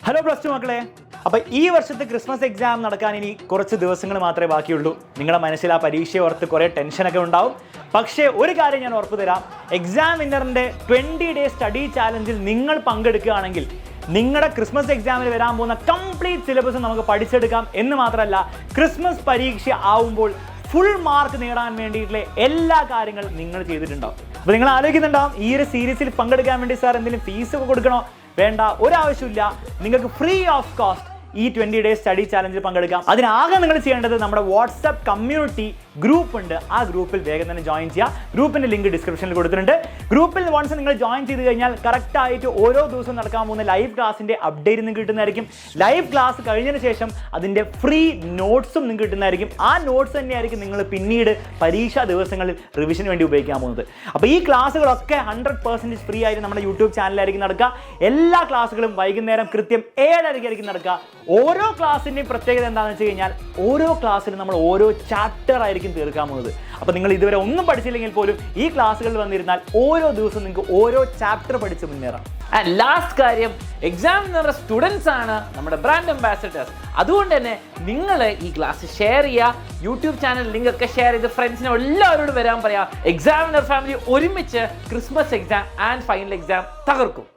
Hello plus two മക്കളെ, അപ്പോൾ ഈ വർഷത്തെ ക്രിസ്മസ് എക്സാം നടക്കാൻ ഇനി കുറച്ച് ദിവസങ്ങൾ മാത്രമേ ബാക്കിയുള്ളൂ. നിങ്ങളുടെ മനസ്സിൽ ആ പരീക്ഷയെ ഓർത്ത് കുറേ ടെൻഷനൊക്കെ ഉണ്ടാവും. പക്ഷേ ഒരു കാര്യം ഞാൻ ഉറപ്പ് തരാം, എക്സാം വിന്നറിൻ്റെ 20 ഡേ സ്റ്റഡി ചാലഞ്ചിൽ നിങ്ങൾ പങ്കെടുക്കുകയാണെങ്കിൽ നിങ്ങളുടെ ക്രിസ്മസ് എക്സാമിൽ വരാൻ പോകുന്ന കംപ്ലീറ്റ് സിലബസ് നമുക്ക് പഠിച്ചെടുക്കാം. എന്ന് മാത്രമല്ല, ക്രിസ്മസ് പരീക്ഷ ആവുമ്പോൾ ഫുൾ മാർക്ക് നേടാൻ വേണ്ടിയിട്ടുള്ള എല്ലാ കാര്യങ്ങളും നിങ്ങൾ ചെയ്തിട്ടുണ്ടാവും. അപ്പോൾ നിങ്ങൾ ആലോചിക്കുന്നുണ്ടാവും, ഈ ഒരു സീരീസിൽ പങ്കെടുക്കാൻ വേണ്ടി സാർ എന്തെങ്കിലും ഫീസൊക്കെ കൊടുക്കണോ? വേണ്ട, ഒരാവശ്യമില്ല. നിങ്ങൾക്ക് ഫ്രീ ഓഫ് കോസ്റ്റ് ഈ 20 ഡേ സ്റ്റഡി ചാലഞ്ചിൽ പങ്കെടുക്കാം. അതിനാകെ നിങ്ങൾ ചെയ്യേണ്ടത് നമ്മുടെ വാട്സ്ആപ്പ് കമ്മ്യൂണിറ്റി ഗ്രൂപ്പ് ഉണ്ട്, ആ ഗ്രൂപ്പിൽ വേഗം തന്നെ ജോയിൻ ചെയ്യുക. ഗ്രൂപ്പിൻ്റെ ലിങ്ക് ഡിസ്ക്രിപ്ഷനിൽ കൊടുത്തിട്ടുണ്ട്. ഗ്രൂപ്പിൽ വൺസ് നിങ്ങൾ ജോയിൻ ചെയ്ത് കഴിഞ്ഞാൽ കറക്റ്റായിട്ട് ഓരോ ദിവസവും നടക്കാൻ പോകുന്ന ലൈവ് ക്ലാസിൻ്റെ അപ്ഡേറ്റ് നിങ്ങൾക്ക് കിട്ടുന്നതായിരിക്കും. ലൈവ് ക്ലാസ് കഴിഞ്ഞതിന് ശേഷം അതിൻ്റെ ഫ്രീ നോട്ട്സും നിങ്ങൾക്ക് കിട്ടുന്നതായിരിക്കും. ആ നോട്ട്സ് തന്നെയായിരിക്കും നിങ്ങൾ പിന്നീട് പരീക്ഷാ ദിവസങ്ങളിൽ റിവിഷന് വേണ്ടി ഉപയോഗിക്കാൻ പോകുന്നത്. അപ്പോൾ ഈ ക്ലാസ്സുകളൊക്കെ 100% ഫ്രീ ആയിട്ട് നമ്മുടെ യൂട്യൂബ് ചാനലിലായിരിക്കും നടക്കുക. എല്ലാ ക്ലാസ്സുകളും വൈകുന്നേരം കൃത്യം 7:30 നടക്കുക. ഓരോ ക്ലാസ്സിൻ്റെയും പ്രത്യേകത എന്താണെന്ന് വെച്ച് കഴിഞ്ഞാൽ ഓരോ ക്ലാസ്സിലും നമ്മൾ ഓരോ ചാപ്റ്റർ ആയിരിക്കും തീർക്കാൻ പോകുന്നത്. അപ്പോൾ നിങ്ങൾ ഇതുവരെ ഒന്നും പഠിച്ചില്ലെങ്കിൽ പോലും ഈ ക്ലാസ്സുകളിൽ വന്നിരുന്നാൽ ഓരോ ദിവസവും നിങ്ങൾക്ക് ഓരോ ചാപ്റ്റർ പഠിച്ച് മുന്നേറാം. ആൻഡ് ലാസ്റ്റ് കാര്യം, എക്സാമിനർ സ്റ്റുഡൻസ് ആണ് നമ്മുടെ ബ്രാൻഡ് അംബാസഡേഴ്സ്. അതുകൊണ്ട് തന്നെ നിങ്ങൾ ഈ ക്ലാസ് ഷെയർ ചെയ്യുക, യൂട്യൂബ് ചാനൽ ലിങ്ക് ഒക്കെ ഷെയർ ചെയ്ത് ഫ്രണ്ട്സിനെ എല്ലാവരോടും വരാൻ പറയാം. എക്സാമിനർ ഫാമിലി ഒരുമിച്ച് Christmas exam and final exam തകർക്കും.